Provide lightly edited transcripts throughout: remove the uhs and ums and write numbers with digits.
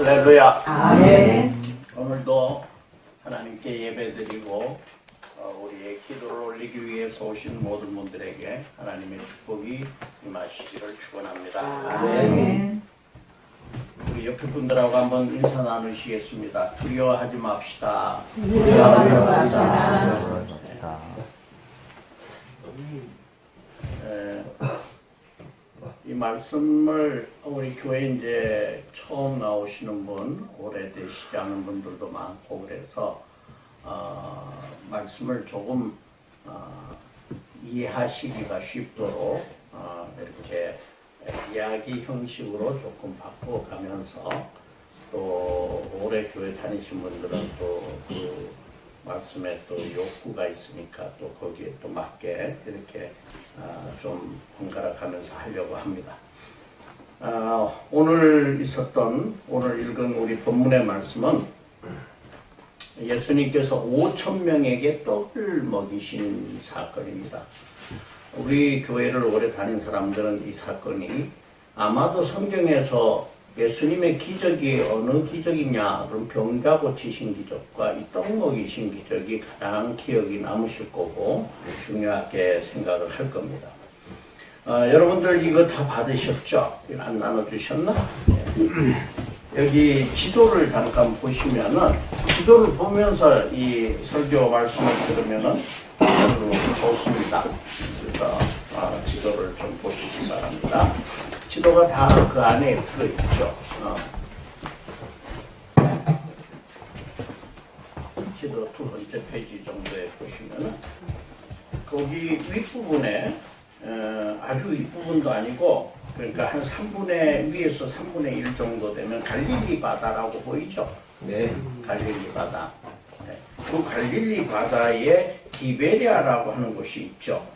할렐루야. 아멘. 오늘도 하나님께 예배드리고 우리의 기도를 올리기 위해서 오신 모든 분들에게 하나님의 축복이 임하시기를 축원합니다. 아멘. 우리 옆에 분들하고 한번 인사 나누시겠습니다. 두려워하지 맙시다. 두려워하지 맙시다. 이 말씀을 우리 교회 이제 처음 나오시는 분, 오래되시지 않은 분들도 많고 그래서 말씀을 조금 이해하시기가 쉽도록 이렇게 이야기 형식으로 조금 바꿔가면서 또 오래 교회 다니신 분들은 또 그 말씀에 또 욕구가 있으니까 또 거기에 또 맞게 이렇게 좀 번갈아가면서 하려고 합니다. 오늘 읽은 우리 본문의 말씀은 예수님께서 5,000명에게 떡을 먹이신 사건입니다. 우리 교회를 오래 다닌 사람들은 이 사건이 아마도 성경에서 예수님의 기적이 어느 기적이냐, 그럼 병자 고치신 기적과 이 떡 먹이신 기적이 가장 기억이 남으실 거고 중요하게 생각을 할 겁니다. 여러분들 이거 다 받으셨죠? 이거 안 나눠주셨나? 네. 여기 지도를 잠깐 보시면은 지도를 보면서 이 설교 말씀을 들으면은 좋습니다. 그래서 지도를 좀 보시기 바랍니다. 지도가 다 그 안에 들어있죠. 지도 두 번째 페이지 정도에 보시면은 거기 윗부분에 아주 윗부분도 아니고 그러니까 한 3분의 위에서 3분의 1 정도 되면 갈릴리 바다라고 보이죠? 네. 갈릴리 바다. 네. 그 갈릴리 바다에 디베리아라고 하는 곳이 있죠.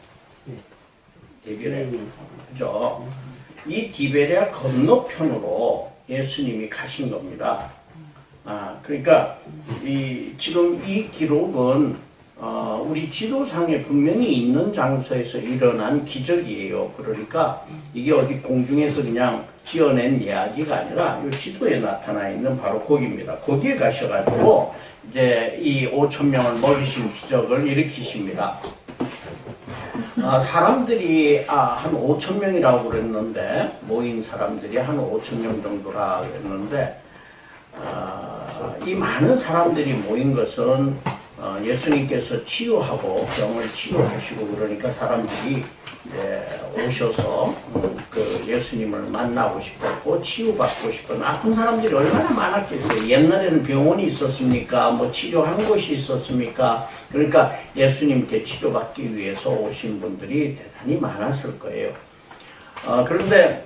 디베리아. 그죠? 이 디베리아 건너편으로 예수님이 가신 겁니다. 그러니까 지금 이 기록은 우리 지도상에 분명히 있는 장소에서 일어난 기적이에요. 그러니까 이게 어디 공중에서 그냥 지어낸 이야기가 아니라 이 지도에 나타나 있는 바로 거기입니다. 거기에 가셔가지고 이제 이 5,000명을 먹이신 기적을 일으키십니다. 사람들이 한 5,000명이라고 그랬는데 모인 사람들이 한 5,000명 정도라 그랬는데 이 많은 사람들이 모인 것은 예수님께서 치유하고 병을 치유하시고 그러니까 사람들이 오셔서 그 예수님을 만나고 싶었고 치유받고 싶은 아픈 사람들이 얼마나 많았겠어요. 옛날에는 병원이 있었습니까? 뭐 치료한 곳이 있었습니까? 그러니까 예수님께 치료받기 위해서 오신 분들이 대단히 많았을 거예요. 그런데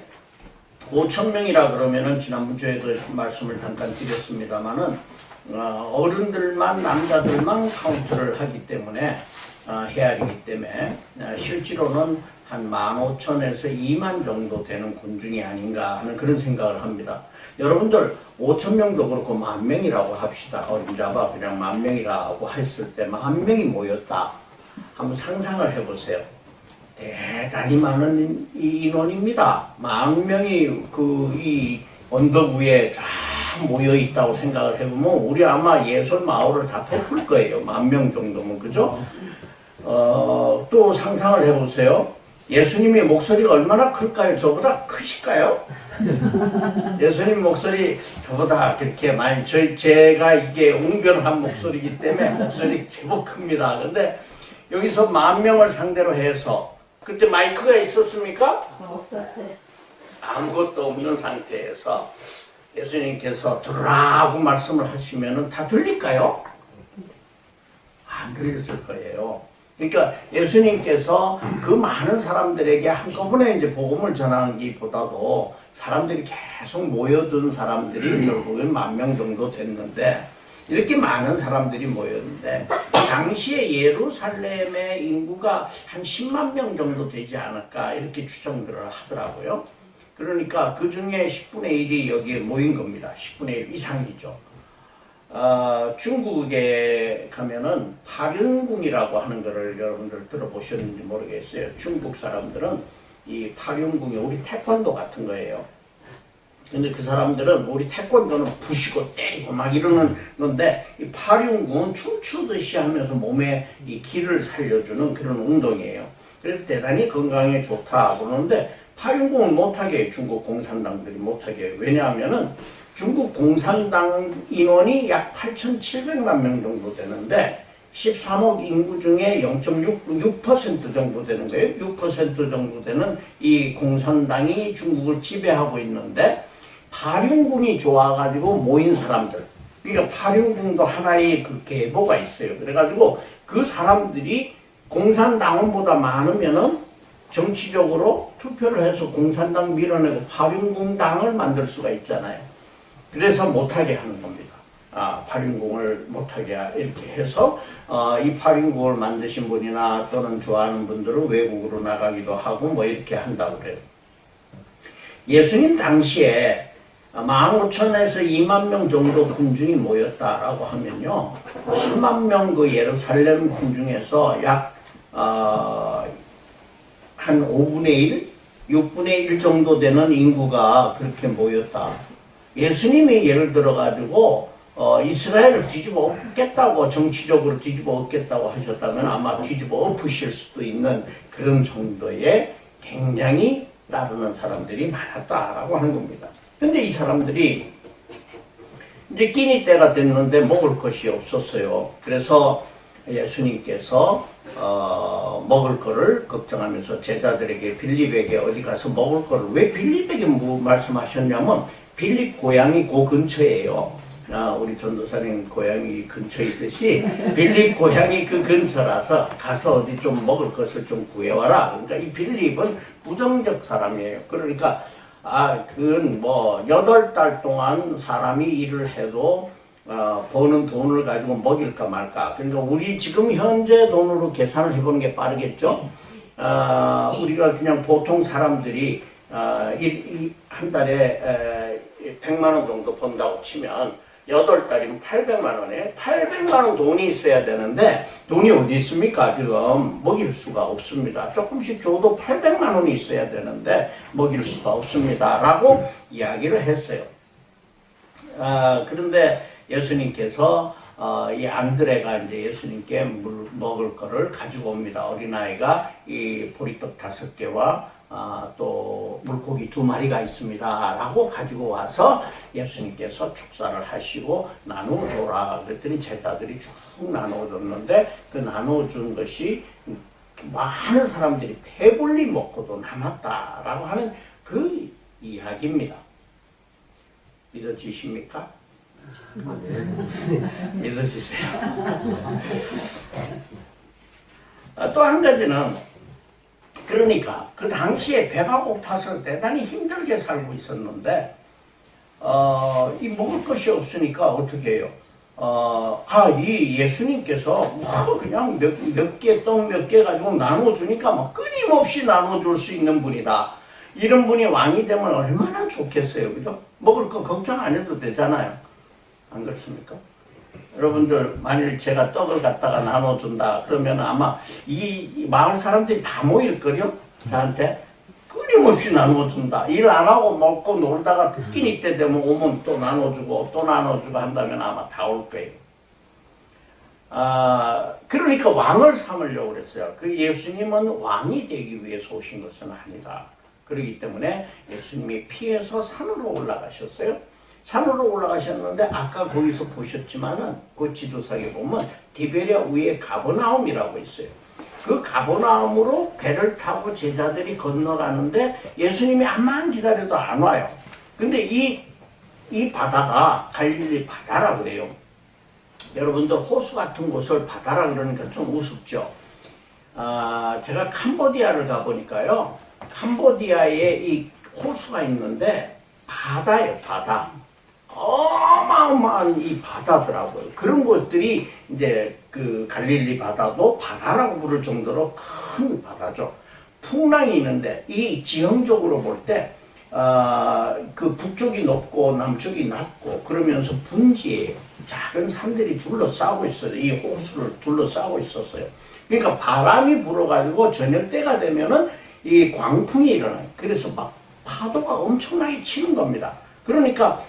5,000명이라 그러면은 지난번 주에도 말씀을 잠깐 드렸습니다만은 어른들만 남자들만 카운트를 하기 때문에 헤아리기 때문에 실제로는 한 15,000에서 2만 정도 되는 군중이 아닌가 하는 그런 생각을 합니다. 여러분들 5,000명도 그렇고 10,000명이라고 합시다. 어림잡아 그냥 10,000명이라고 했을 때 10,000명이 모였다. 한번 상상을 해보세요. 대단히 많은 인원입니다. 10,000명이 이 언덕 위에 쫙 모여 있다고 생각을 해보면 우리 아마 예술 마을을 다 덮을 거예요. 10,000명 정도면 그죠? 또 상상을 해보세요. 예수님의 목소리가 얼마나 클까요? 저보다 크실까요? 예수님 목소리 저보다 그렇게 많이 제가 이게 웅변한 목소리이기 때문에 목소리 제법 큽니다. 근데 여기서 10,000명을 상대로 해서 그때 마이크가 있었습니까? 없었어요. 아무것도 없는 상태에서 예수님께서 들으라고 말씀을 하시면은 다 들릴까요? 안 들렸을 거예요. 그러니까 예수님께서 그 많은 사람들에게 한꺼번에 이제 복음을 전하기보다도 사람들이 계속 모여든 사람들이 결국엔 10,000명 정도 됐는데 이렇게 많은 사람들이 모였는데 당시에 예루살렘의 인구가 한 10만 명 정도 되지 않을까 이렇게 추정들을 하더라고요. 그러니까 그 중에 10분의 1이 여기에 모인 겁니다. 10분의 1 이상이죠. 중국에 가면은 파륜궁이라고 하는 거를 여러분들 들어보셨는지 모르겠어요. 중국 사람들은 이 파륜궁이 우리 태권도 같은 거예요. 근데 그 사람들은 우리 태권도는 부시고 때리고 막 이러는 건데 이 팔윤궁은 춤추듯이 하면서 몸에 이 기를 살려주는 그런 운동이에요. 그래서 대단히 건강에 좋다 그러는데 팔윤궁은 못하게 해요. 중국 공산당들이 못하게 해요. 왜냐하면은 중국 공산당 인원이 약 8,700만 명 정도 되는데 13억 인구 중에 0.6% 정도 되는 거예요. 6% 정도 되는 이 공산당이 중국을 지배하고 있는데 팔윤궁이 좋아가지고 모인 사람들. 그러니까 팔윤궁도 하나의 그 계보가 있어요. 그래가지고 그 사람들이 공산당원보다 많으면은 정치적으로 투표를 해서 공산당 밀어내고 팔윤궁당을 만들 수가 있잖아요. 그래서 못하게 하는 겁니다. 팔윤궁을 못하게 이렇게 해서 이 팔윤궁을 만드신 분이나 또는 좋아하는 분들은 외국으로 나가기도 하고 뭐 이렇게 한다고 그래요. 예수님 당시에 15,000에서 2만 명 정도 군중이 모였다라고 하면요. 10만 명 그 예루살렘 군중에서 약 한 5분의 1, 6분의 1 정도 되는 인구가 그렇게 모였다. 예수님이 예를 들어가지고 이스라엘을 뒤집어 엎겠다고 정치적으로 뒤집어 엎겠다고 하셨다면 아마 뒤집어 엎으실 수도 있는 그런 정도의 굉장히 따르는 사람들이 많았다라고 하는 겁니다. 근데 이 사람들이 이제 끼니 때가 됐는데 먹을 것이 없었어요. 그래서 예수님께서 먹을 거를 걱정하면서 제자들에게 빌립에게 어디 가서 먹을 거를 왜 빌립에게 말씀하셨냐면 빌립 고향이 그 근처예요. 우리 전도사님 고향이 근처에 있듯이 빌립 고향이 그 근처라서 가서 어디 좀 먹을 것을 좀 구해와라. 그러니까 이 빌립은 부정적 사람이에요. 그러니까 그건 뭐 8달 동안 사람이 일을 해도 버는 돈을 가지고 먹일까 말까. 그러니까 우리 지금 현재 돈으로 계산을 해보는 게 빠르겠죠. 우리가 그냥 보통 사람들이 한 달에 100만 원 정도 번다고 치면 8달이면 800만 원에 800만 원 돈이 있어야 되는데 돈이 어디 있습니까? 지금 먹일 수가 없습니다. 조금씩 줘도 800만 원이 있어야 되는데 먹일 수가 없습니다. 라고 이야기를 했어요. 그런데 예수님께서 이 안드레가 이제 예수님께 먹을 거를 가지고 옵니다. 어린아이가 이 보리떡 5개와 또 물고기 2마리가 있습니다. 라고 가지고 와서 예수님께서 축사를 하시고 나누어줘라. 그랬더니 제자들이 쭉 나누어줬는데 그 나누어준 것이 많은 사람들이 배불리 먹고도 남았다라고 하는 그 이야기입니다. 믿어지십니까? 믿어지세요? 또 한 가지는 그러니까 그 당시에 배가 고파서 대단히 힘들게 살고 있었는데 이 먹을 것이 없으니까 어떻게 해요? 이 예수님께서 그냥 몇 개, 떡 몇 개 가지고 나눠주니까 막 끊임없이 나눠줄 수 있는 분이다. 이런 분이 왕이 되면 얼마나 좋겠어요. 그죠? 먹을 거 걱정 안 해도 되잖아요. 안 그렇습니까? 여러분들 만일 제가 떡을 갖다가 나눠준다 그러면 아마 이 마을 사람들이 다 모일걸요? 저한테 끊임없이 나눠준다. 일 안 하고 먹고 놀다가 끼니 때 되면 오면 또 나눠주고 또 나눠주고 한다면 아마 다 올 거예요. 그러니까 왕을 삼으려고 그랬어요. 그 예수님은 왕이 되기 위해서 오신 것은 아니다. 그렇기 때문에 예수님이 피해서 산으로 올라가셨어요. 산으로 올라가셨는데 아까 거기서 보셨지만은 그 지도상에 보면 디베랴 위에 가버나움이라고 있어요. 그 가버나움으로 배를 타고 제자들이 건너가는데 예수님이 암만 기다려도 안 와요. 근데 이 바다가 갈릴리 바다라고 그래요. 여러분들 호수 같은 곳을 바다라 그러니까 좀 우습죠. 제가 캄보디아를 가보니까요. 캄보디아에 이 호수가 있는데 바다예요, 바다. 어마어마한 이 바다더라고요. 그런 것들이 이제 그 갈릴리 바다도 바다라고 부를 정도로 큰 바다죠. 풍랑이 있는데 이 지형적으로 볼 때 그 북쪽이 높고 남쪽이 낮고 그러면서 분지에 작은 산들이 둘러싸고 있어요. 이 호수를 둘러싸고 있었어요. 그러니까 바람이 불어가지고 저녁 때가 되면은 이 광풍이 일어나요. 그래서 막 파도가 엄청나게 치는 겁니다. 그러니까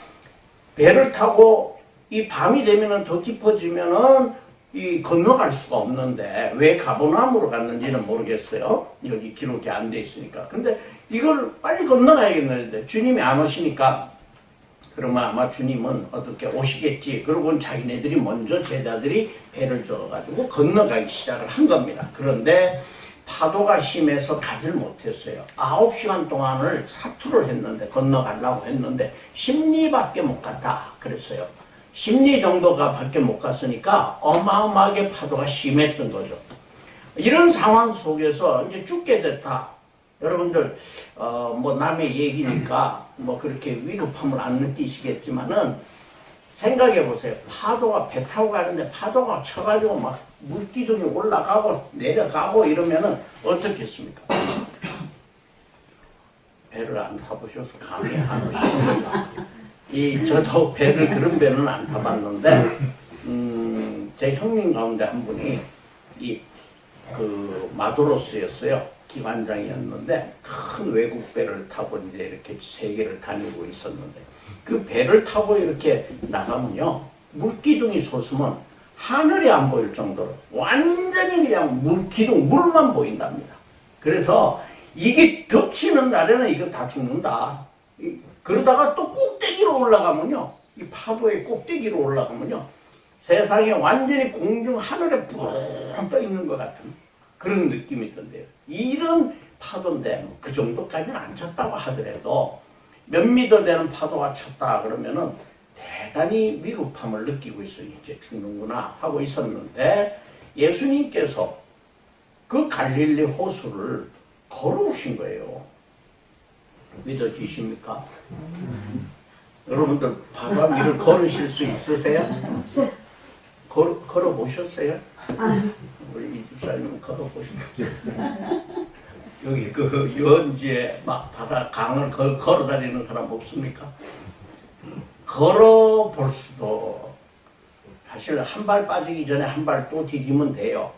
배를 타고 이 밤이 되면은 더 깊어지면은 이 건너갈 수가 없는데 왜 가보남으로 갔는지는 모르겠어요. 여기 기록이 안 돼 있으니까. 근데 이걸 빨리 건너가야겠는데 주님이 안 오시니까 그러면 아마 주님은 어떻게 오시겠지. 그러고는 자기네들이 먼저 제자들이 배를 저어가지고 건너가기 시작을 한 겁니다. 그런데 파도가 심해서 가질 못했어요. 9시간 동안을 사투를 했는데 건너가려고 했는데 10리밖에 못 갔다 그랬어요. 10리 정도가 밖에 못 갔으니까 어마어마하게 파도가 심했던 거죠. 이런 상황 속에서 이제 죽게 됐다. 여러분들 뭐 남의 얘기니까 뭐 그렇게 위급함을 안 느끼시겠지만은 생각해 보세요. 파도가 배 타고 가는데 파도가 쳐가지고 막 물기둥이 올라가고 내려가고 이러면은 어떻겠습니까? 배를 안 타보셔서 감이 안 오시는 거죠. 저도 배를 그런 배는 안 타봤는데 제 형님 가운데 한 분이 그 마도로스였어요. 기관장이었는데 큰 외국 배를 타고 이제 이렇게 세계를 다니고 있었는데 그 배를 타고 이렇게 나가면요 물기둥이 솟으면 하늘이 안 보일 정도로 완전히 그냥 물기둥 물만 보인답니다. 그래서 이게 덮치는 날에는 이거 다 죽는다. 그러다가 또 꼭대기로 올라가면요 이 파도의 꼭대기로 올라가면요 세상에 완전히 공중 하늘에 붕 떠 있는 것 같은 그런 느낌이 있던데요. 이런 파도인데 그 정도까지는 안 쳤다고 하더라도 몇 미터 되는 파도가 쳤다 그러면은 대단히 위급함을 느끼고 있어요. 이제 죽는구나 하고 있었는데 예수님께서 그 갈릴리 호수를 걸어오신 거예요. 믿어지십니까? 여러분들 바다 위를 걸으실 수 있으세요? 걸어보셨어요? 우리 이집사님은 걸어보시죠. 여기 그 연지에 막 바다 강을 걸어 다니는 사람 없습니까? 걸어볼 수도 사실 한 발 빠지기 전에 한 발 또 디디면 돼요.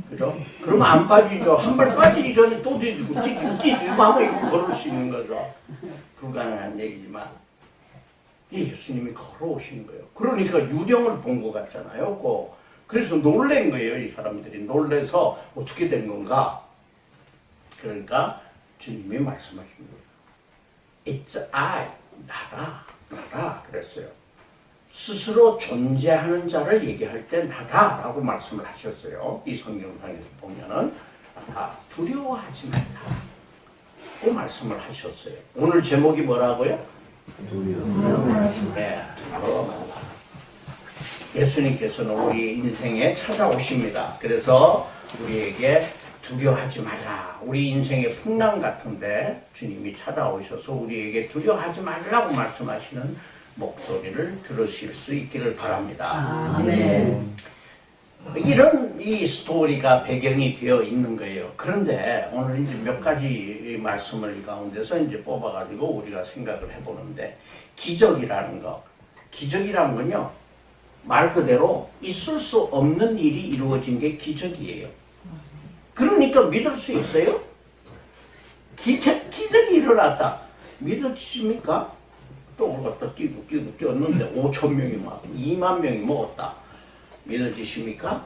그죠? 그러면 안 빠지죠. 한 발 빠지기 전에 또 디디고 하면 이거 걸을 수 있는 거죠. 불가능한 얘기지만 예수님이 걸어오신 거예요. 그러니까 유령을 본 것 같잖아요. 그래서 놀란 거예요. 이 사람들이 놀래서 어떻게 된 건가? 그러니까 주님이 말씀하신 거예요. It's I, 나다 그랬어요. 스스로 존재하는 자를 얘기할 때 나다라고 말씀을 하셨어요. 이 성경상에서 보면은 두려워하지 말라고 말씀을 하셨어요. 오늘 제목이 뭐라고요? 네, 두려워 말라. 예수님께서는 우리 인생에 찾아오십니다. 그래서 우리에게 두려워하지 마라. 우리 인생의 풍랑 같은데 주님이 찾아오셔서 우리에게 두려워하지 말라고 말씀하시는 목소리를 들으실 수 있기를 바랍니다. 아멘. 이런 이 스토리가 배경이 되어 있는 거예요. 그런데 오늘 이제 몇 가지 말씀을 이 가운데서 이제 뽑아가지고 우리가 생각을 해보는데 기적이라는 건요 말 그대로 있을 수 없는 일이 이루어진 게 기적이에요. 그러니까 믿을 수 있어요? 기적이 일어났다. 믿으십니까? 또 올랐다 뛰고 뛰었는데 5,000명이 막 2만 명이 먹었다. 믿어지십니까?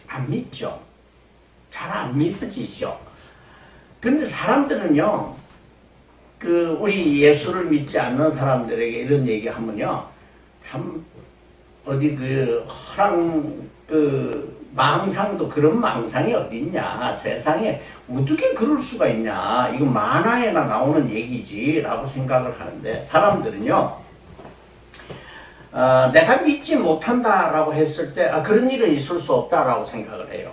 안 믿죠. 잘 안 믿어지죠. 근데 사람들은요, 우리 예수를 믿지 않는 사람들에게 이런 얘기 하면요, 참, 어디 망상도 그런 망상이 어딨냐. 세상에 어떻게 그럴 수가 있냐. 이거 만화에나 나오는 얘기지. 라고 생각을 하는데, 사람들은요, 내가 믿지 못한다라고 했을 때 그런 일은 있을 수 없다라고 생각을 해요.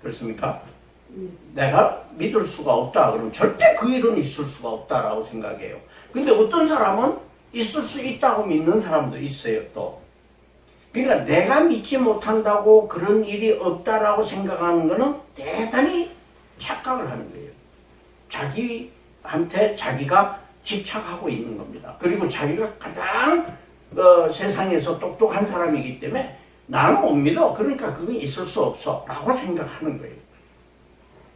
그렇습니까? 내가 믿을 수가 없다 그러면 절대 그 일은 있을 수가 없다라고 생각해요. 근데 어떤 사람은 있을 수 있다고 믿는 사람도 있어요. 또 그러니까 내가 믿지 못한다고 그런 일이 없다라고 생각하는 거는 대단히 착각을 하는 거예요. 자기한테 자기가 집착하고 있는 겁니다. 그리고 자기가 가장 세상에서 똑똑한 사람이기 때문에 나는 못 믿어. 그러니까 그건 있을 수 없어. 라고 생각하는 거예요.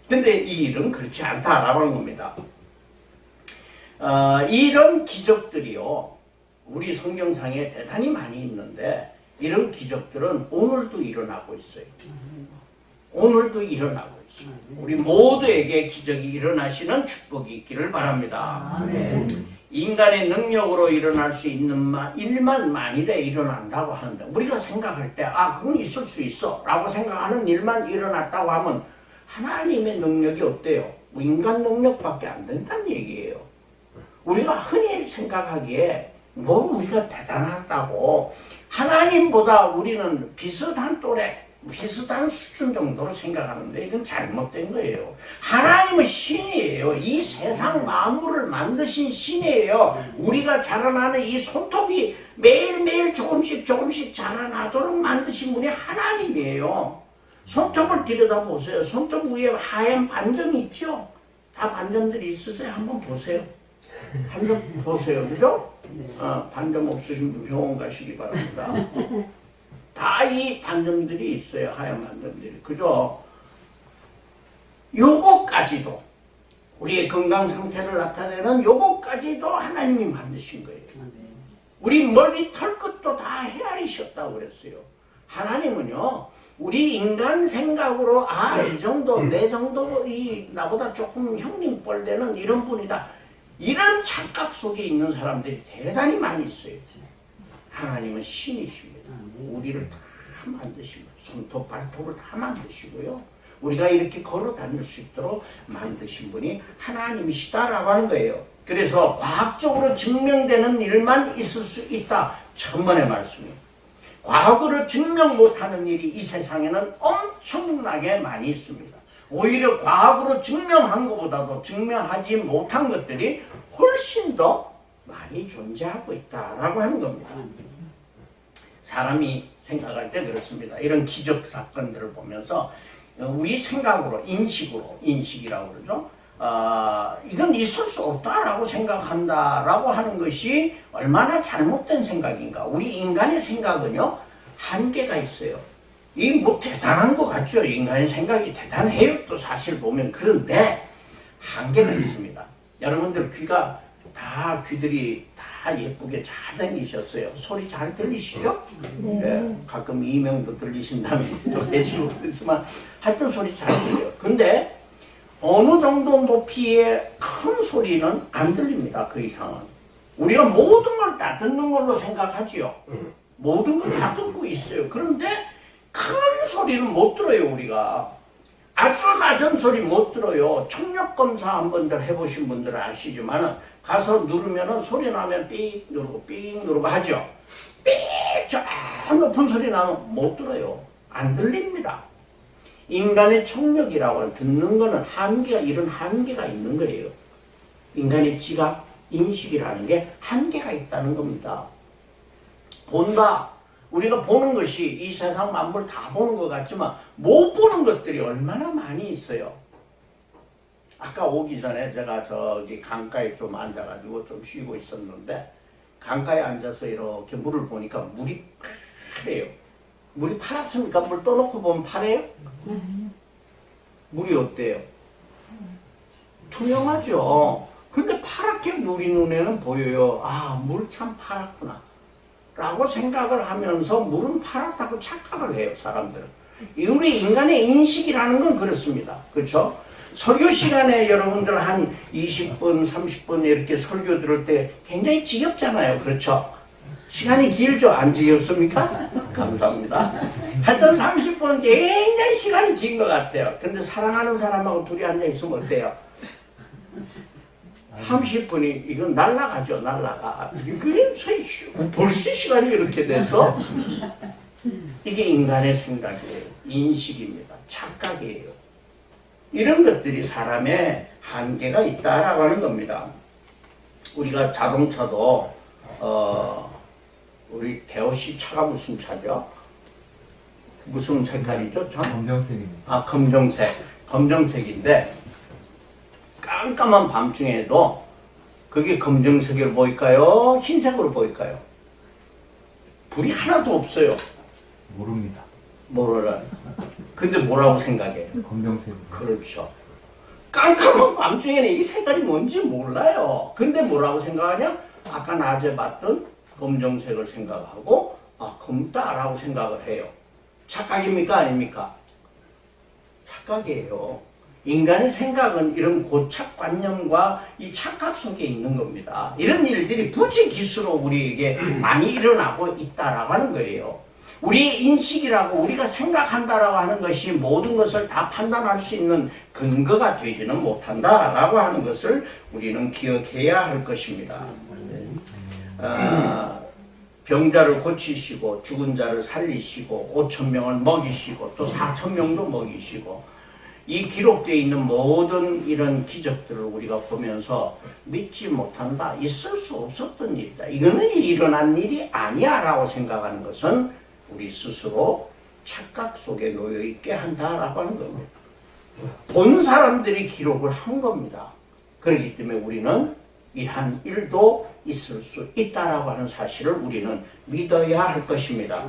근데 이 일은 그렇지 않다라고 하는 겁니다. 이런 기적들이요, 우리 성경상에 대단히 많이 있는데 이런 기적들은 오늘도 일어나고 있어요. 오늘도 일어나고 있어요. 우리 모두에게 기적이 일어나시는 축복이 있기를 바랍니다. 아멘. 인간의 능력으로 일어날 수 있는 일만 만일에 일어난다고 하는데 우리가 생각할 때 그건 있을 수 있어 라고 생각하는 일만 일어났다고 하면 하나님의 능력이 어때요? 인간 능력밖에 안 된다는 얘기예요. 우리가 흔히 생각하기에 우리가 대단하다고, 하나님보다 우리는 비슷한 또래, 비슷한 수준 정도로 생각하는데 이건 잘못된 거예요. 하나님은 신이에요. 이 세상 만물을 만드신 신이에요. 우리가 자라나는 이 손톱이 매일매일 조금씩 자라나도록 만드신 분이 하나님이에요. 손톱을 들여다보세요. 손톱 위에 하얀 반점이 있죠? 다 반점들이 있으세요? 한번 보세요. 반점 보세요. 그죠? 반점 없으신 분 병원 가시기 바랍니다. 다 이 반점들이 있어요. 하얀 반점들이. 그죠? 요거까지도, 우리의 건강 상태를 나타내는 요거까지도 하나님이 만드신 거예요. 우리 머리 털끝도 다 헤아리셨다고 그랬어요. 하나님은요, 우리 인간 생각으로 이 정도, 내 정도, 나보다 조금 형님 뻘 되는 이런 분이다, 이런 착각 속에 있는 사람들이 대단히 많이 있어요. 하나님은 신이십니다. 우리를 다 만드시고 손톱 발톱을 다 만드시고요, 우리가 이렇게 걸어 다닐 수 있도록 만드신 분이 하나님이시다라고 하는 거예요. 그래서 과학적으로 증명되는 일만 있을 수 있다, 천번의 말씀이에요. 과학으로 증명 못하는 일이 이 세상에는 엄청나게 많이 있습니다. 오히려 과학으로 증명한 것보다도 증명하지 못한 것들이 훨씬 더 많이 존재하고 있다라고 하는 겁니다. 사람이 생각할 때 그렇습니다. 이런 기적 사건들을 보면서 우리 생각으로, 인식이라고 그러죠. 이건 있을 수 없다라고 생각한다라고 하는 것이 얼마나 잘못된 생각인가. 우리 인간의 생각은요, 한계가 있어요. 이 대단한 것 같죠? 인간의 생각이 대단해요, 또 사실 보면. 그런데 한계가 있습니다. 여러분들 귀들이 다 예쁘게 잘생기셨어요. 소리 잘 들리시죠? 네. 가끔 이명도 들리신다면 또 계시고 그렇지만 하여튼 소리 잘 들려요. 근데 어느 정도 높이의 큰 소리는 안 들립니다. 그 이상은. 우리가 모든 걸 다 듣는 걸로 생각하지요. 모든 걸 다 듣고 있어요. 그런데 큰 소리는 못 들어요. 우리가 아주 낮은 소리 못 들어요. 청력검사 한 번들 해보신 분들은 아시지만 가서 누르면은 소리 나면 삑 누르고 하죠. 삑 저 높은 소리 나면 못 들어요. 안 들립니다. 인간의 청력이라고 하는, 듣는 거는 이런 한계가 있는 거예요. 인간의 지각, 인식이라는 게 한계가 있다는 겁니다. 본다. 우리가 보는 것이 이 세상 만물 다 보는 것 같지만 못 보는 것들이 얼마나 많이 있어요. 아까 오기 전에 제가 저기 강가에 좀 앉아가지고 좀 쉬고 있었는데, 강가에 앉아서 이렇게 물을 보니까 물이 파래요. 물이 파랗습니까? 물 떠놓고 보면 파래요? 물이 어때요? 투명하죠. 근데 파랗게 물이 눈에는 보여요. 물 참 파랗구나 라고 생각을 하면서 물은 파랗다고 착각을 해요, 사람들은. 우리 인간의 인식이라는 건 그렇습니다. 그렇죠? 설교 시간에 여러분들 한 20분, 30분 이렇게 설교 들을 때 굉장히 지겹잖아요. 그렇죠? 시간이 길죠? 안 지겹습니까? 감사합니다. 하여튼 30분은 굉장히 시간이 긴 것 같아요. 근데 사랑하는 사람하고 둘이 앉아있으면 어때요? 30분이 이건 날아가죠. 날아가. 이게 벌써 시간이 이렇게 돼서 이게 인간의 생각이에요. 인식입니다. 착각이에요. 이런 것들이 사람의 한계가 있다라고 하는 겁니다. 우리가 자동차도 우리 대호씨 차가 무슨 차죠? 무슨 색깔이죠? 검정색입니다. 검정색인데 깜깜한 밤중에도 그게 검정색으로 보일까요? 흰색으로 보일까요? 불이 하나도 없어요. 모릅니다. 몰라요. 근데 뭐라고 생각해요? 검정색. 그렇죠. 깜깜한 밤중에는 이 색깔이 뭔지 몰라요. 근데 뭐라고 생각하냐? 아까 낮에 봤던 검정색을 생각하고 검다라고 생각을 해요. 착각입니까? 아닙니까? 착각이에요. 인간의 생각은 이런 고착관념과 이 착각 속에 있는 겁니다. 이런 일들이 부지기수로 우리에게 많이 일어나고 있다라고 하는 거예요. 우리의 인식이라고 우리가 생각한다라고 하는 것이 모든 것을 다 판단할 수 있는 근거가 되지는 못한다라고 하는 것을 우리는 기억해야 할 것입니다. 병자를 고치시고 죽은 자를 살리시고 5,000명을 먹이시고 또 4,000명도 먹이시고 이 기록되어 있는 모든 이런 기적들을 우리가 보면서 믿지 못한다, 있을 수 없었던 일이다, 이거는 일어난 일이 아니야 라고 생각하는 것은 우리 스스로 착각 속에 놓여있게 한다라고 하는 겁니다. 본 사람들이 기록을 한 겁니다. 그렇기 때문에 우리는 이러한 일도 있을 수 있다라고 하는 사실을 우리는 믿어야 할 것입니다.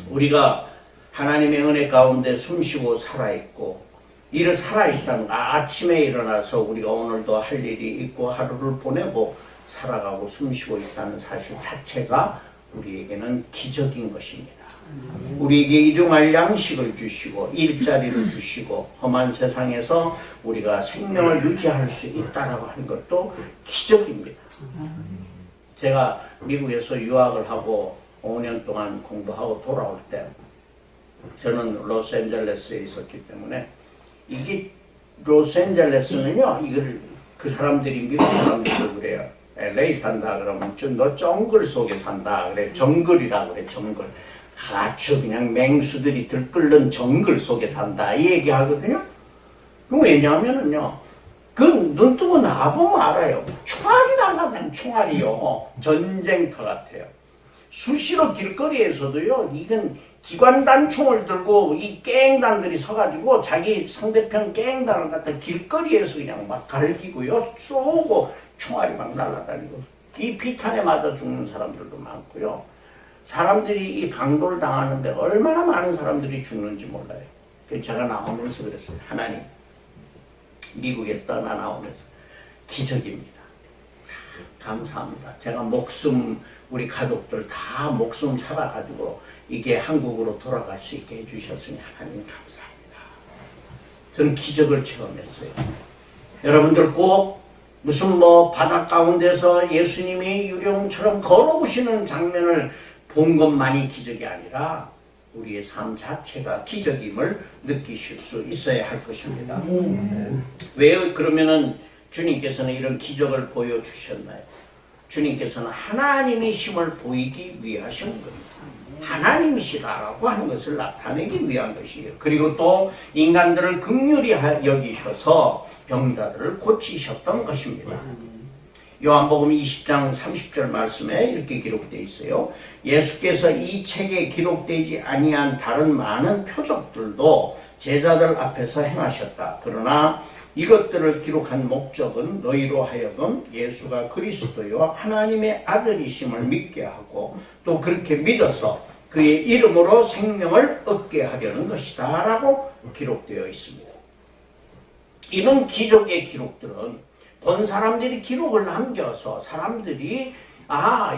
우리가 하나님의 은혜 가운데 숨쉬고 살아있고 이를 살아있다는 거, 아침에 일어나서 우리가 오늘도 할 일이 있고 하루를 보내고 살아가고 숨쉬고 있다는 사실 자체가 우리에게는 기적인 것입니다. 우리에게 일용할 양식을 주시고 일자리를 주시고 험한 세상에서 우리가 생명을 유지할 수 있다라고 하는 것도 기적입니다. 제가 미국에서 유학을 하고 5년 동안 공부하고 돌아올 때 저는 로스앤젤레스에 있었기 때문에 이게 로스앤젤레스는요, 이걸 그 사람들이 미국 사람들도 그래요. LA 산다 그러면 너 정글 속에 산다 그래. 정글이라 그래. 정글. 아주 그냥 맹수들이 들끓는 정글 속에 산다 이 얘기 하거든요. 그럼 왜냐하면은요, 그 눈 뜨고 나가보면 알아요. 총알이 날라다니는 총알이요. 전쟁터 같아요. 수시로 길거리에서도요, 이건 기관단총을 들고 이 깽단들이 서가지고 자기 상대편 깽단을 갖다 길거리에서 그냥 막 갈기고요, 쏘고 총알이 막 날아다니고 이 피탄에 맞아 죽는 사람들도 많고요. 사람들이 이 강도를 당하는데 얼마나 많은 사람들이 죽는지 몰라요. 그래서 제가 나오면서 그랬어요. 하나님, 미국에 떠나 나오면서 기적입니다. 감사합니다. 제가 우리 가족들 다 목숨 살아가지고 이게 한국으로 돌아갈 수 있게 해주셨으니 하나님 감사합니다. 저는 기적을 체험했어요. 여러분들 꼭 무슨 바다 가운데서 예수님이 유령처럼 걸어오시는 장면을 본 것만이 기적이 아니라 우리의 삶 자체가 기적임을 느끼실 수 있어야 할 것입니다. 왜 그러면은 주님께서는 이런 기적을 보여주셨나요? 주님께서는 하나님이심을 보이기 위하신 겁니다. 하나님이시다라고 하는 것을 나타내기 위한 것이에요. 그리고 또 인간들을 긍휼히 여기셔서 병자들을 고치셨던 것입니다. 요한복음 20장 30절 말씀에 이렇게 기록되어 있어요. 예수께서 이 책에 기록되지 아니한 다른 많은 표적들도 제자들 앞에서 행하셨다. 그러나 이것들을 기록한 목적은 너희로 하여금 예수가 그리스도요 하나님의 아들이심을 믿게 하고 또 그렇게 믿어서 그의 이름으로 생명을 얻게 하려는 것이다 라고 기록되어 있습니다. 이런 기적의 기록들은 본 사람들이 기록을 남겨서 사람들이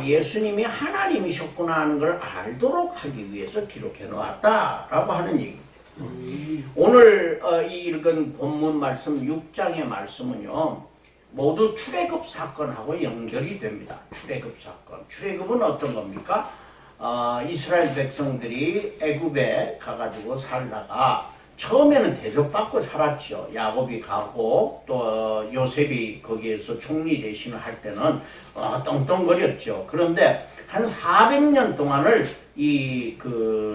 예수님이 하나님이셨구나 하는 걸 알도록 하기 위해서 기록해 놓았다라고 하는 얘기입니다. 오늘 이 읽은 본문 말씀 6장의 말씀은요, 모두 출애굽 사건하고 연결이 됩니다. 출애굽 사건. 출애굽은 어떤 겁니까? 이스라엘 백성들이 애굽에 가가지고 살다가 처음에는 대접받고 살았죠. 야곱이 가고 또 요셉이 거기에서 총리 대신을 할 때는 떵떵거렸죠. 그런데 한 400년 동안을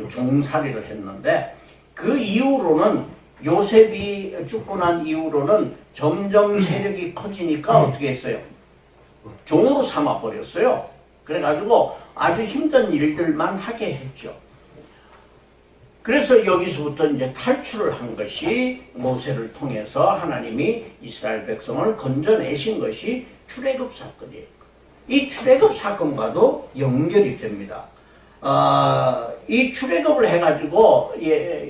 종살이를 했는데 그 이후로는 요셉이 죽고 난 이후로는 점점 세력이 커지니까 어떻게 했어요? 종으로 삼아버렸어요. 그래가지고 아주 힘든 일들만 하게 했죠. 그래서 여기서부터 이제 탈출을 한 것이 모세를 통해서 하나님이 이스라엘 백성을 건져내신 것이 출애굽 사건이에요. 이 출애굽 사건과도 연결이 됩니다. 이 출애굽을 해가지고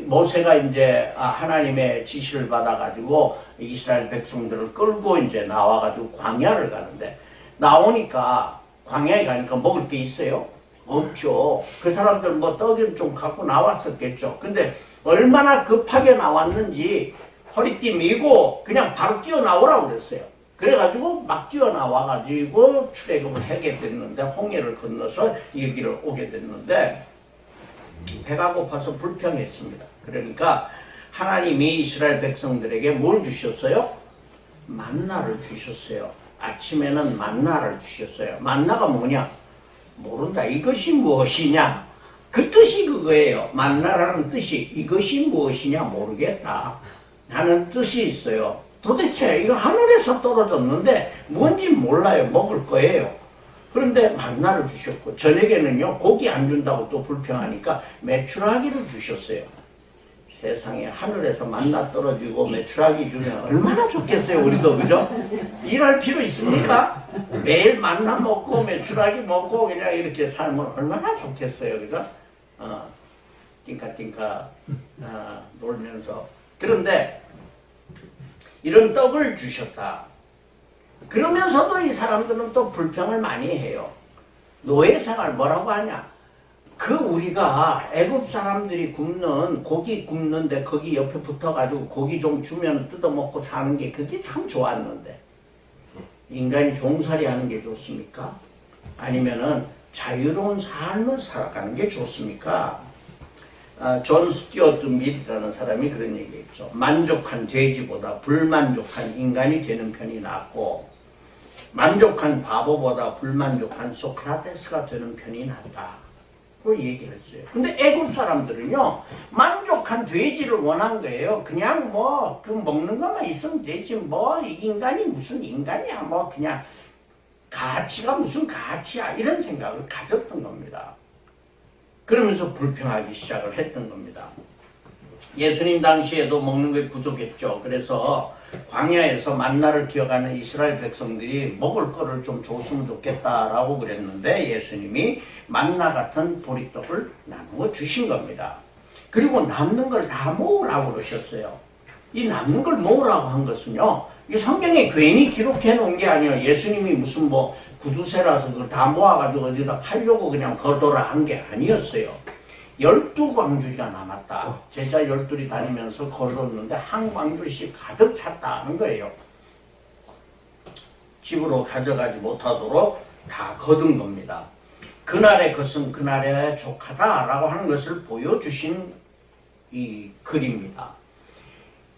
모세가 이제 하나님의 지시를 받아가지고 이스라엘 백성들을 끌고 이제 나와가지고 광야를 가는데, 나오니까 광야에 가니까 먹을 게 있어요? 없죠. 그 사람들 뭐 떡을 좀 갖고 나왔었겠죠. 근데 얼마나 급하게 나왔는지 허리띠 미고 그냥 바로 뛰어나오라고 그랬어요. 그래가지고 막 뛰어나와가지고 출애굽을 하게 됐는데, 홍해를 건너서 여기를 오게 됐는데 배가 고파서 불평했습니다. 그러니까 하나님이 이스라엘 백성들에게 뭘 주셨어요? 만나를 주셨어요. 아침에는 만나를 주셨어요. 만나가 뭐냐? 모른다. 이것이 무엇이냐? 그 뜻이 그거예요. 만나라는 뜻이 이것이 무엇이냐 모르겠다 하는 뜻이 있어요. 도대체 이거 하늘에서 떨어졌는데 뭔지 몰라요. 먹을 거예요. 그런데 만나를 주셨고, 저녁에는요 고기 안 준다고 또 불평하니까 메추라기를 주셨어요. 세상에 하늘에서 만나 떨어지고 메추라기 주면 얼마나 좋겠어요. 우리도 그죠? 일할 필요 있습니까? 매일 만나 먹고 메추라기 먹고 그냥 이렇게 살면 얼마나 좋겠어요. 그죠? 띵카띵카 놀면서. 그런데 이런 떡을 주셨다. 그러면서도 이 사람들은 또 불평을 많이 해요. 노예생활 뭐라고 하냐? 그 우리가 애굽 사람들이 굽는 고기 굽는데 거기 옆에 붙어가지고 고기 좀 주면 뜯어먹고 사는 게 그게 참 좋았는데, 인간이 종살이 하는 게 좋습니까? 아니면은 자유로운 삶을 살아가는 게 좋습니까? 존 스튜어트 밀이라는 사람이 그런 얘기했죠. 만족한 돼지보다 불만족한 인간이 되는 편이 낫고, 만족한 바보보다 불만족한 소크라테스가 되는 편이 낫다. 그 얘기를 했어요. 근데 애굽 사람들은요, 만족한 돼지를 원한 거예요. 그냥 뭐, 그 먹는 것만 있으면 되지. 뭐, 인간이 무슨 인간이야. 뭐, 그냥 가치가 무슨 가치야. 이런 생각을 가졌던 겁니다. 그러면서 불평하기 시작을 했던 겁니다. 예수님 당시에도 먹는 게 부족했죠. 그래서 광야에서 만나를 기어가는 이스라엘 백성들이 먹을 거를 좀 줬으면 좋겠다라고 그랬는데, 예수님이 만나 같은 보리떡을 나누어 주신 겁니다. 그리고 남는 걸 다 모으라고 그러셨어요. 이 남는 걸 모으라고 한 것은요, 이 성경에 괜히 기록해 놓은 게 아니에요. 예수님이 무슨 뭐 구두쇠라서 그걸 다 모아가지고 어디다 팔려고 그냥 거둬라 한 게 아니었어요. 12광주리가 남았다. 제자 12이 다니면서 거뒀는데 한 광주씩 가득 찼다는 거예요. 집으로 가져가지 못하도록 다 거둔 겁니다. 그날의 것은 그날의 족하다라고 하는 것을 보여주신 이 글입니다.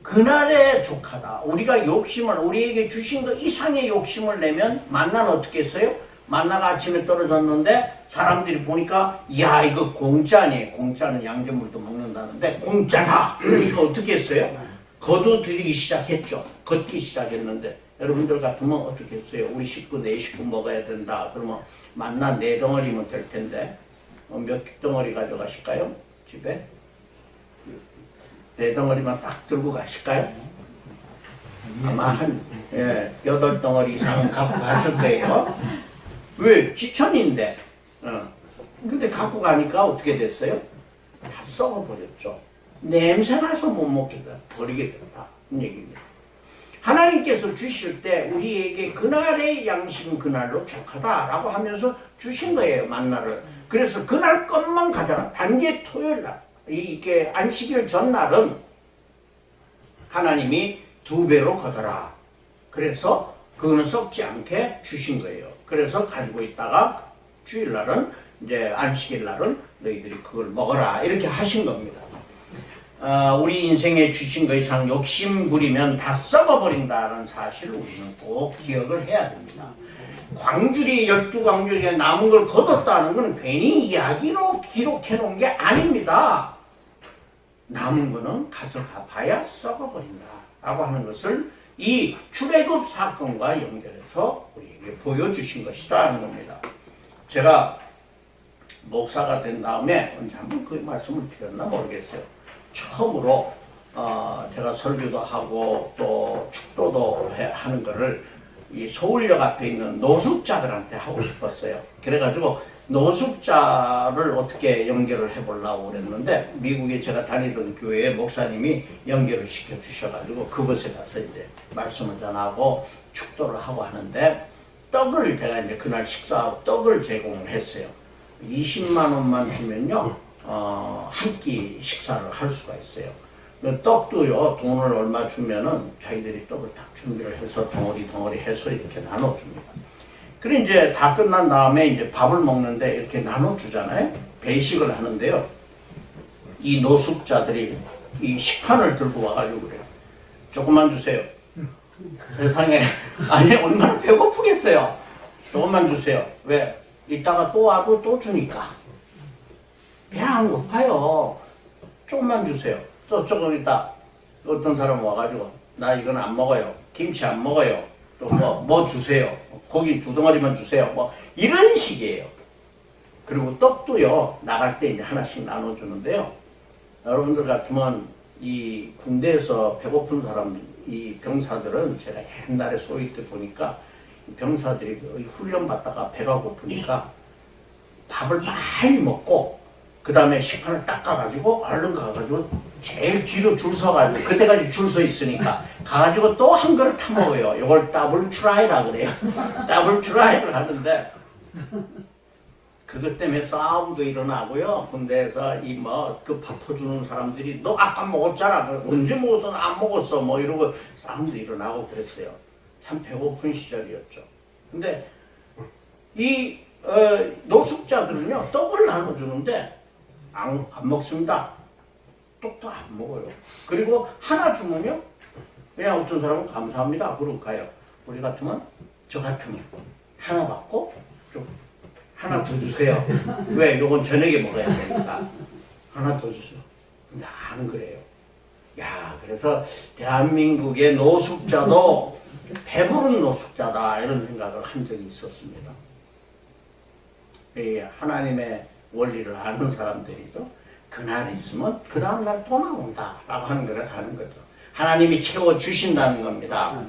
그날의 족하다. 우리가 욕심을, 우리에게 주신 것 이상의 욕심을 내면 만나는 어떻게 했어요? 만나가 아침에 떨어졌는데 사람들이 보니까 야 이거 공짜니, 공짜는 양념물도 먹는다는데 공짜다. 그러니까 어떻게 했어요? 거두들이기 시작했죠. 걷기 시작했는데, 여러분들 같으면 어떻게 했어요? 우리 식구 4식구 먹어야 된다. 그러면 만나 4덩어리면 될 텐데 몇 덩어리 가져가실까요? 집에? 4덩어리만 딱 들고 가실까요? 아마 한 8덩어리 이상은 갖고 갔을 거예요. 왜? 지천인데. 근데 갖고 가니까 어떻게 됐어요? 다 썩어버렸죠. 냄새나서 못 먹겠다. 버리게 됐다. 이 얘기입니다. 하나님께서 주실 때 우리에게 그날의 양식은 그날로 족하다라고 하면서 주신 거예요. 만나를. 그래서 그날 것만 가져라. 단계 토요일날, 이게 안식일 전날은 하나님이 2배로 거둬라. 그래서 그거는 썩지 않게 주신 거예요. 그래서 가지고 있다가 주일날은, 이제 안식일날은 너희들이 그걸 먹어라. 이렇게 하신 겁니다. 우리 인생에 주신 것 이상 욕심 부리면 다 썩어버린다는 사실을 우리는 꼭 기억을 해야 됩니다. 광주리 12광주리에 남은 걸 거뒀다는 것은 괜히 이야기로 기록해 놓은 게 아닙니다. 남은 거는 가져가 봐야 썩어버린다 라고 하는 것을 이 출애굽 사건과 연결해서 우리에게 보여주신 것이다 하는 겁니다. 제가 목사가 된 다음에 언제 한번 그 말씀을 드렸나 모르겠어요. 처음으로 제가 설교도 하고 또 축도도 하는 거를 이 서울역 앞에 있는 노숙자들한테 하고 싶었어요. 그래가지고 노숙자를 어떻게 연결을 해보려고 그랬는데 미국에 제가 다니던 교회에 목사님이 연결을 시켜 주셔가지고 그곳에 가서 이제 말씀을 전하고 축도를 하고 하는데 떡을 제가 이제 그날 식사하고 떡을 제공을 했어요. 20만 원만 주면요 한 끼 식사를 할 수가 있어요. 떡도요 돈을 얼마 주면은 자기들이 떡을 딱 준비를 해서 덩어리 해서 이렇게 나눠줍니다. 그리고 이제 다 끝난 다음에 이제 밥을 먹는데 이렇게 나눠주잖아요. 배식을 하는데요. 이 노숙자들이 이 식판을 들고 와가지고 그래요. 조금만 주세요. 세상에, 아니, 얼마나 배고프겠어요. 조금만 주세요. 왜? 이따가 또 와도 또 주니까. 배 안 고파요. 조금만 주세요. 또 조금 있다 어떤 사람 와가지고, 나 이건 안 먹어요. 김치 안 먹어요. 또 뭐 주세요. 고기 2덩어리만 주세요. 뭐 이런 식이에요. 그리고 떡도요 나갈 때 이제 하나씩 나눠주는데요. 여러분들 같으면 이 군대에서 배고픈 사람 이 병사들은 제가 옛날에 소위 때 보니까 병사들이 훈련 받다가 배가 고프니까 밥을 많이 먹고 그 다음에 식판을 닦아가지고 얼른 가가지고 제일 뒤로 줄 서가지고 그때까지 줄 서 있으니까 가가지고 또 한 그릇 타 먹어요. 이걸 더블 트라이라 그래요. 더블 트라이를 하는데 그것 때문에 싸움도 일어나고요. 군대에서 이 뭐 그 밥 퍼주는 사람들이 너 아까 먹었잖아. 언제 먹었어? 안 먹었어. 뭐 이러고 싸움도 일어나고 그랬어요. 참 배고픈 시절이었죠. 근데 이 노숙자들은요 떡을 나눠주는데 안 먹습니다. 떡도 안 먹어요. 그리고 하나 주면요 그냥 어떤 사람은 감사합니다 그러고 가요. 우리 같으면 저 같으면 하나 받고 좀 하나 더 주세요. 왜? 이건 저녁에 먹어야 되니까 하나 더 주세요. 근데 안 그래요. 야, 그래서 대한민국의 노숙자도 배부른 노숙자다 이런 생각을 한 적이 있었습니다. 하나님의 원리를 아는 사람들이죠. 그날 있으면 그 다음날 또 나온다 라고 하는 걸 하는 거죠. 하나님이 채워주신다는 겁니다.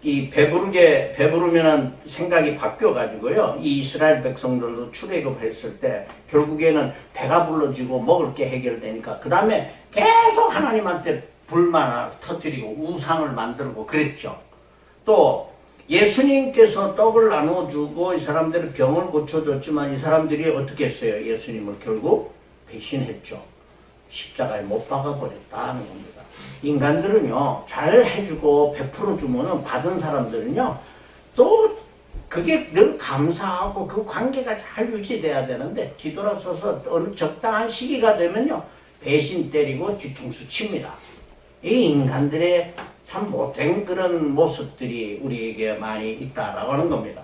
이 배부르면은 생각이 바뀌어가지고요. 이 이스라엘 백성들도 출애굽했을 때 결국에는 배가 불러지고 먹을 게 해결되니까 그 다음에 계속 하나님한테 불만 터뜨리고 우상을 만들고 그랬죠. 또 예수님께서 떡을 나눠주고 이 사람들은 병을 고쳐줬지만 이 사람들이 어떻게 했어요? 예수님을 결국 배신했죠. 십자가에 못 박아버렸다는 겁니다. 인간들은요 잘 해주고 베풀어주면은 받은 사람들은요 또 그게 늘 감사하고 그 관계가 잘 유지돼야 되는데 뒤돌아서서 어느 적당한 시기가 되면요 배신 때리고 뒤통수 칩니다. 이 인간들의 참 못된 그런 모습들이 우리에게 많이 있다라고 하는 겁니다.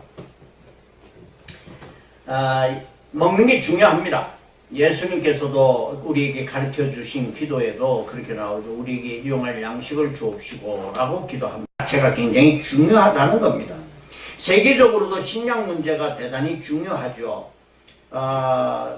먹는 게 중요합니다. 예수님께서도 우리에게 가르쳐 주신 기도에도 그렇게 나오죠. 우리에게 일용할 양식을 주옵시고 라고 기도합니다. 자체가 굉장히 중요하다는 겁니다. 세계적으로도 식량 문제가 대단히 중요하죠.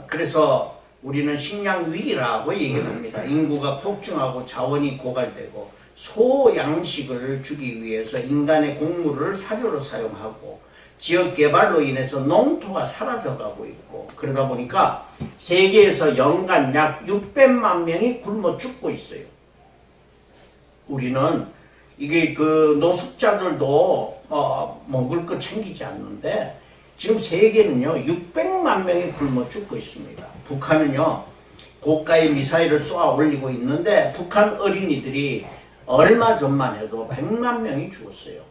그래서 우리는 식량 위기라고 얘기를 합니다. 인구가 폭증하고 자원이 고갈되고 소양식을 주기 위해서 인간의 곡물을 사료로 사용하고 지역 개발로 인해서 농토가 사라져가고 있고 그러다 보니까 세계에서 연간 약 600만 명이 굶어 죽고 있어요. 우리는 이게 그 노숙자들도 먹을 거 챙기지 않는데 지금 세계는요 600만 명이 굶어 죽고 있습니다. 북한은요 고가의 미사일을 쏘아 올리고 있는데 북한 어린이들이 얼마 전만 해도 100만 명이 죽었어요.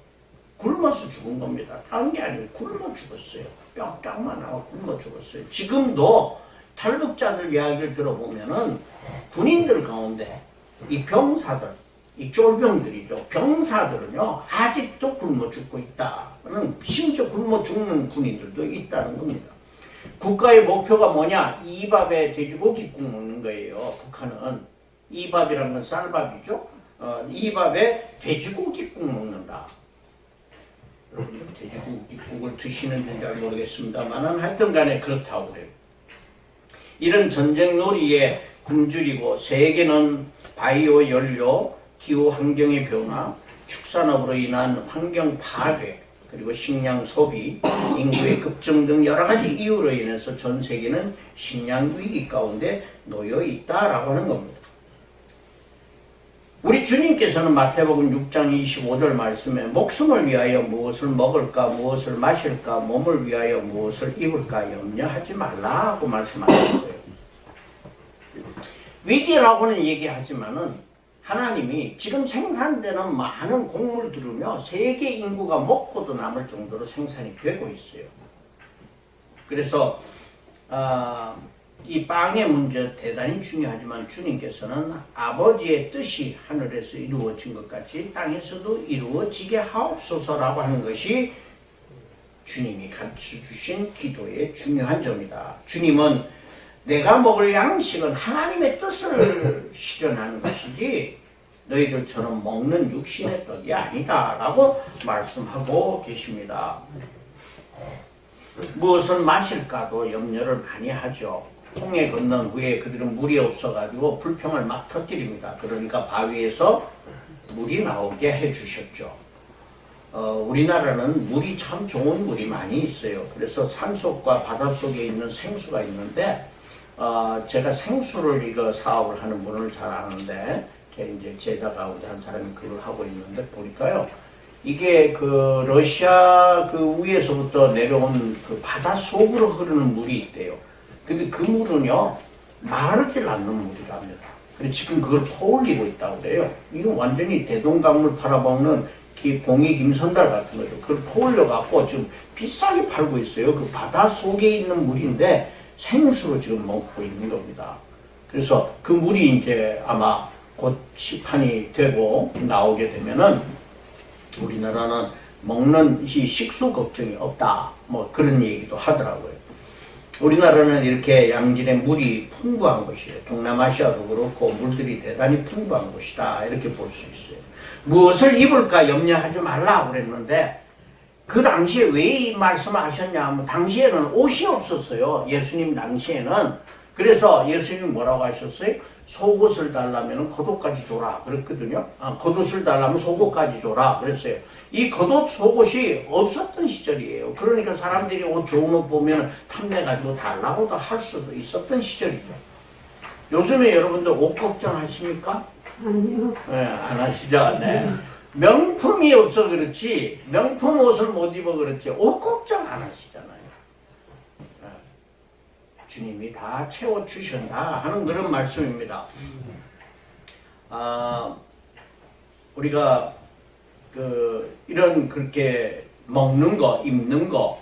굶어서 죽은 겁니다. 다른 게 아니고 굶어 죽었어요. 뼈짝만 하고 굶어 죽었어요. 지금도 탈북자들 이야기를 들어보면은 군인들 가운데 이 병사들, 이 쫄병들이죠. 병사들은요 아직도 굶어 죽고 있다는 심지어 굶어 죽는 군인들도 있다는 겁니다. 국가의 목표가 뭐냐? 이 밥에 돼지고기국 먹는 거예요. 북한은 이 밥이라는 건 쌀밥이죠. 이 밥에 돼지고기국 먹는다. 여러분 돼지고기국을 드시는지 잘 모르겠습니다만 하여튼 간에 그렇다고 그래요. 이런 전쟁놀이에 굶주리고 세계는 바이오 연료, 기후 환경의 변화, 축산업으로 인한 환경 파괴, 그리고 식량 소비, 인구의 급증 등 여러 가지 이유로 인해서 전 세계는 식량 위기 가운데 놓여 있다라고 하는 겁니다. 우리 주님께서는 마태복음 6장 25절 말씀에 목숨을 위하여 무엇을 먹을까, 무엇을 마실까, 몸을 위하여 무엇을 입을까 염려하지 말라고 말씀하셨어요. 위기라고는 얘기하지만은 하나님이 지금 생산되는 많은 곡물들은요, 세계 인구가 먹고도 남을 정도로 생산이 되고 있어요. 그래서 이 빵의 문제 대단히 중요하지만 주님께서는 아버지의 뜻이 하늘에서 이루어진 것 같이 땅에서도 이루어지게 하옵소서라고 하는 것이 주님이 가르쳐주신 기도의 중요한 점이다. 주님은 내가 먹을 양식은 하나님의 뜻을 실현하는 것이지 너희들처럼 먹는 육신의 떡이 아니다 라고 말씀하고 계십니다. 무엇을 마실까도 염려를 많이 하죠. 홍해 건넌 후에 그들은 물이 없어가지고 불평을 막 터뜨립니다. 그러니까 바위에서 물이 나오게 해주셨죠. 우리나라는 물이 참 좋은 물이 많이 있어요. 그래서 산속과 바닷속에 있는 생수가 있는데 제가 생수를 이거 사업을 하는 분을 잘 아는데 제 이제 제자가 우리 한 사람이 그걸 하고 있는데 보니까요. 이게 그 러시아 그 위에서부터 내려온 그 바다 속으로 흐르는 물이 있대요. 근데 그 물은요, 마르질 않는 물이랍니다. 그래서 지금 그걸 퍼올리고 있다고 그래요. 이건 완전히 대동강물 팔아먹는 봉이 김선달 같은 거죠. 그걸 퍼올려갖고 지금 비싸게 팔고 있어요. 그 바다 속에 있는 물인데 생수로 지금 먹고 있는 겁니다. 그래서 그 물이 이제 아마 곧 시판이 되고 나오게 되면은 우리나라는 먹는 이 식수 걱정이 없다. 뭐 그런 얘기도 하더라고요. 우리나라는 이렇게 양질의 물이 풍부한 곳이에요. 동남아시아도 그렇고 물들이 대단히 풍부한 곳이다. 이렇게 볼 수 있어요. 무엇을 입을까 염려하지 말라 그랬는데 그 당시에 왜 이 말씀을 하셨냐 하면 당시에는 옷이 없었어요. 예수님 당시에는. 그래서 예수님이 뭐라고 하셨어요? 속옷을 달라면 겉옷까지 줘라 그랬거든요. 겉옷을 달라면 속옷까지 줘라 그랬어요. 이 겉옷 속옷이 없었던 시절이에요. 그러니까 사람들이 옷 좋은 옷 보면 탐내가지고 달라고도 할 수도 있었던 시절이죠. 요즘에 여러분들 옷 걱정하십니까? 아니요. 네, 안 하시죠? 네. 명품이 없어 그렇지 명품 옷을 못 입어 그렇지 옷 걱정 안 하시잖아요. 주님이 다 채워주신다 하는 그런 말씀입니다. 우리가 이런 그렇게 먹는 거, 입는 거,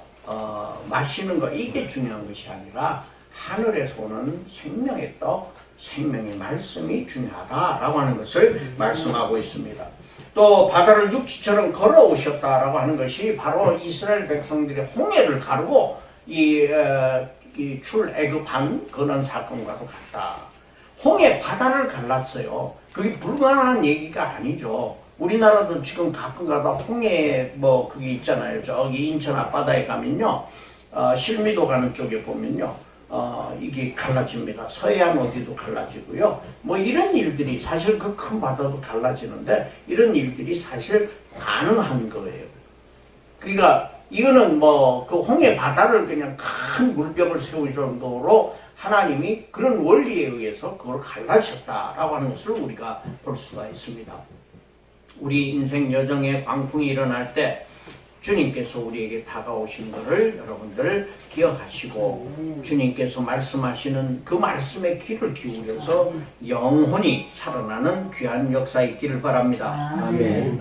마시는 거 이게 중요한 것이 아니라 하늘에서 오는 생명의 떡, 생명의 말씀이 중요하다라고 하는 것을 말씀하고 있습니다. 또 바다를 육지처럼 걸어오셨다라고 하는 것이 바로 이스라엘 백성들이 홍해를 가르고 이 출애굽한 그런 사건과도 같다. 홍해 바다를 갈랐어요. 그게 불가능한 얘기가 아니죠. 우리나라도 지금 가끔 가다 홍해 뭐 그게 있잖아요. 저기 인천 앞바다에 가면요, 실미도 가는 쪽에 보면요, 이게 갈라집니다. 서해안 어디도 갈라지고요. 뭐 이런 일들이 사실 그 큰 바다도 갈라지는데 이런 일들이 사실 가능한 거예요. 그러니까 이거는 뭐 그 홍해 바다를 그냥 큰 물병을 세울 정도로 하나님이 그런 원리에 의해서 그걸 갈라셨다라고 하는 것을 우리가 볼 수가 있습니다. 우리 인생 여정에 광풍이 일어날 때 주님께서 우리에게 다가오신 것을 여러분들 기억하시고 주님께서 말씀하시는 그 말씀에 귀를 기울여서 영혼이 살아나는 귀한 역사 있기를 바랍니다. 아멘.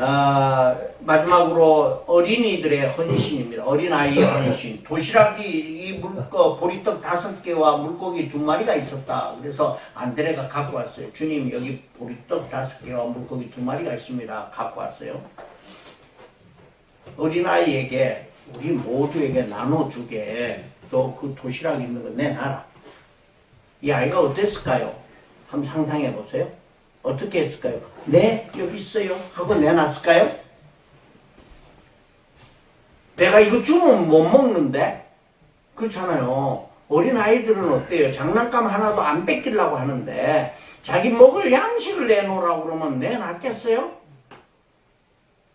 마지막으로 어린이들의 헌신입니다. 어린아이의 헌신. 도시락이 이 보리떡 5개와 물고기 2마리가 있었다. 그래서 안드레가 갖고 왔어요. 주님 여기 보리떡 5개와 물고기 2마리가 있습니다. 갖고 왔어요. 어린아이에게 우리 모두에게 나눠주게 또 그 도시락 있는 거 내놔라. 이 아이가 어땠을까요? 한번 상상해 보세요. 어떻게 했을까요? 네, 여기 있어요 하고 내놨을까요? 내가 이거 주면 못 먹는데? 그렇잖아요. 어린아이들은 어때요? 장난감 하나도 안 뺏기려고 하는데 자기 먹을 양식을 내놓으라고 그러면 내놨겠어요?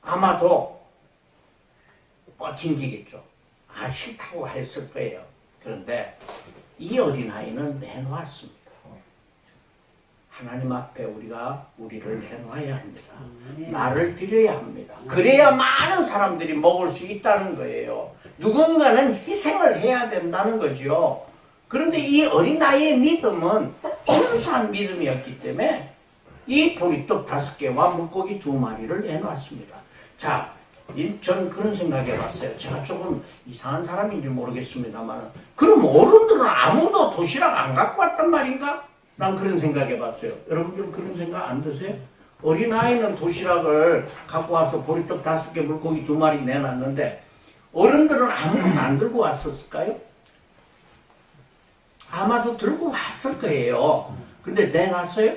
아마도 찡기겠죠. 아, 싫다고 했을 거예요. 그런데 이 어린아이는 내놓았습니다. 하나님 앞에 우리가 우리를 내놓아야 합니다. 나를 드려야 합니다. 그래야 많은 사람들이 먹을 수 있다는 거예요. 누군가는 희생을 해야 된다는 거죠. 그런데 이 어린아이의 믿음은 순수한 믿음이었기 때문에 이 보리떡 5개와 물고기 2마리를 내놓았습니다. 자, 전 그런 생각해봤어요. 제가 조금 이상한 사람인지 모르겠습니다만, 그럼 어른들은 아무도 도시락 안 갖고 왔단 말인가? 난 그런 생각해봤어요. 여러분들 그런 생각 안 드세요? 어린아이는 도시락을 갖고 와서 보리떡 5개, 물고기 2마리 내놨는데 어른들은 아무것도 안 들고 왔었을까요? 아마도 들고 왔을 거예요. 근데 내놨어요?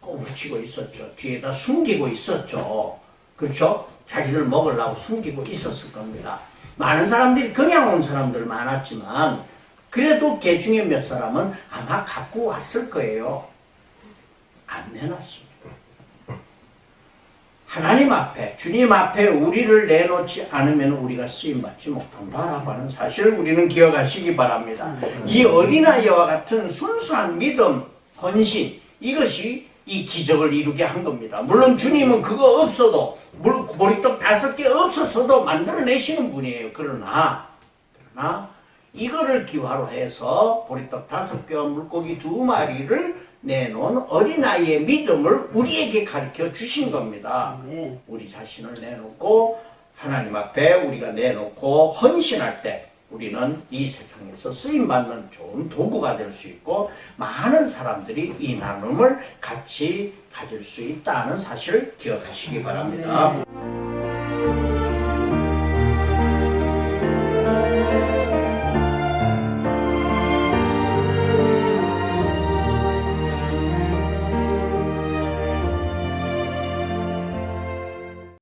꼬부치고 있었죠. 뒤에다 숨기고 있었죠. 그렇죠? 자기들 먹으려고 숨기고 있었을 겁니다. 많은 사람들이 그냥 온 사람들 많았지만 그래도 개 중에 몇 사람은 아마 갖고 왔을 거예요. 안 내놨습니다. 하나님 앞에, 주님 앞에 우리를 내놓지 않으면 우리가 쓰임받지 못한다라고 하는 사실을 우리는 기억하시기 바랍니다. 이 어린아이와 같은 순수한 믿음, 헌신, 이것이 이 기적을 이루게 한 겁니다. 물론 주님은 그거 없어도, 보리떡 5개 없었어도 만들어내시는 분이에요. 그러나 이거를 기화로 해서 보리떡 5개와 물고기 2마리를 내놓은 어린아이의 믿음을 우리에게 가르쳐 주신 겁니다. 우리 자신을 내놓고 하나님 앞에 우리가 내놓고 헌신할 때 우리는 이 세상에서 쓰임받는 좋은 도구가 될 수 있고 많은 사람들이 이 나눔을 같이 가질 수 있다는 사실을 기억하시기 바랍니다.